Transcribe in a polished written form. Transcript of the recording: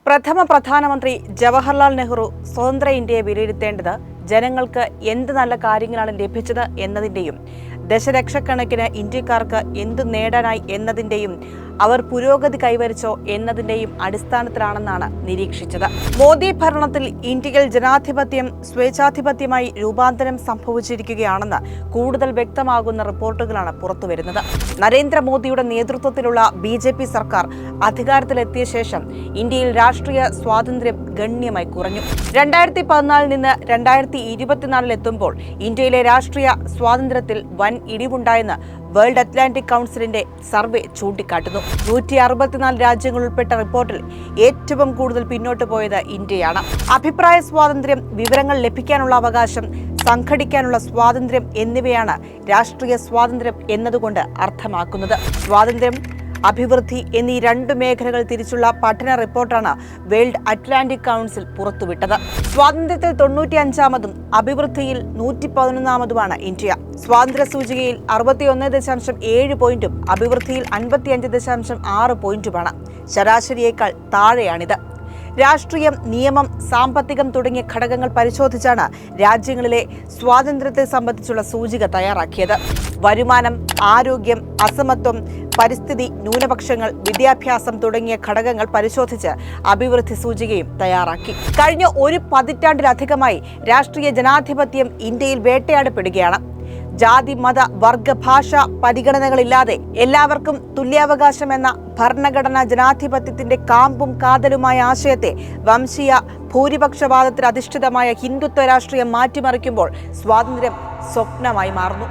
പ്രഥമ പ്രധാനമന്ത്രി ജവഹർലാൽ നെഹ്റു സ്വതന്ത്ര ഇന്ത്യയെ വിലയിരുത്തേണ്ടത് ജനങ്ങൾക്ക് എന്ത് നല്ല കാര്യങ്ങളാണ് ലഭിച്ചത് എന്നതിൻ്റെയും ദശലക്ഷക്കണക്കിന് ഇന്ത്യക്കാർക്ക് എന്തു നേടാനായി എന്നതിൻ്റെയും അവർ പുരോഗതി കൈവരിച്ചോ എന്നതിൻ്റെയും അടിസ്ഥാനത്തിലാണെന്നാണ് നിരീക്ഷിച്ചത്. മോദി ഭരണത്തിൽ ഇന്ത്യയിൽ ജനാധിപത്യം സ്വേച്ഛാധിപത്യമായി രൂപാന്തരം സംഭവിച്ചിരിക്കുകയാണെന്ന് കൂടുതൽ വ്യക്തമാകുന്ന റിപ്പോർട്ടുകളാണ് പുറത്തുവരുന്നത്. നരേന്ദ്രമോദിയുടെ നേതൃത്വത്തിലുള്ള BJP സർക്കാർ അധികാരത്തിലെത്തിയ ശേഷം ഇന്ത്യയിൽ രാഷ്ട്രീയ സ്വാതന്ത്ര്യം ഗണ്യമായി കുറഞ്ഞു. 2014 നിന്ന് 2024 എത്തുമ്പോൾ ഇന്ത്യയിലെ രാഷ്ട്രീയ സ്വാതന്ത്ര്യത്തിൽ വൻ ഇടിവുണ്ടായെന്ന് വേൾഡ് അറ്റ്ലാന്റിക് കൗൺസിലിന്റെ സർവേ ചൂണ്ടിക്കാട്ടുന്നു. 164 രാജ്യങ്ങൾ ഉൾപ്പെട്ട റിപ്പോർട്ടിൽ ഏറ്റവും കൂടുതൽ പിന്നോട്ട് പോയത് ഇന്ത്യയാണ്. അഭിപ്രായ സ്വാതന്ത്ര്യം, വിവരങ്ങൾ ലഭിക്കാനുള്ള അവകാശം, സംഘടിക്കാനുള്ള സ്വാതന്ത്ര്യം എന്നിവയാണ് രാഷ്ട്രീയ സ്വാതന്ത്ര്യം എന്നതുകൊണ്ട് അർത്ഥമാക്കുന്നത്. സ്വാതന്ത്ര്യം, അഭിവൃദ്ധി എന്നീ 2 മേഖലകൾ തിരിച്ചുള്ള പഠന റിപ്പോർട്ടാണ് വേൾഡ് അറ്റ്ലാന്റിക് കൗൺസിൽ പുറത്തുവിട്ടത്. സ്വാതന്ത്ര്യത്തിൽ 95-മതും അഭിവൃദ്ധിയിൽ 111-മതുമാണ് ഇന്ത്യ. സ്വാതന്ത്ര്യ സൂചികയിൽ 61.7 പോയിന്റും അഭിവൃദ്ധിയിൽ 55.6 പോയിന്റുമാണ്. ശരാശരിയേക്കാൾ താഴെയാണിത്. രാഷ്ട്രീയം, നിയമം, സാമ്പത്തികം തുടങ്ങിയ ഘടകങ്ങൾ പരിശോധിച്ചാണ് രാജ്യങ്ങളിലെ സ്വാതന്ത്ര്യത്തെ സംബന്ധിച്ചുള്ള സൂചിക തയ്യാറാക്കിയത്. വരുമാനം, ആരോഗ്യം, അസമത്വം, പരിസ്ഥിതി, ന്യൂനപക്ഷങ്ങൾ, വിദ്യാഭ്യാസം തുടങ്ങിയ ഘടകങ്ങൾ പരിശോധിച്ച് അഭിവൃദ്ധി സൂചികയും തയ്യാറാക്കി. കഴിഞ്ഞ ഒരു പതിറ്റാണ്ടിലധികമായി രാഷ്ട്രീയ ജനാധിപത്യം ഇന്ത്യയിൽ വേട്ടയാടപ്പെടുകയാണ്. ജാതി, മത, വർഗ, ഭാഷ പരിഗണനകളില്ലാതെ എല്ലാവർക്കും തുല്യാവകാശം എന്ന ഭരണഘടനാ ജനാധിപത്യത്തിന്റെ കാമ്പും കാതലുമായ ആശയത്തെ വംശീയ ഭൂരിപക്ഷവാദത്തിൽ അധിഷ്ഠിതമായ ഹിന്ദുത്വ രാഷ്ട്രീയം മാറ്റിമറിക്കുമ്പോൾ സ്വാതന്ത്ര്യം സ്വപ്നമായി മാറുന്നു.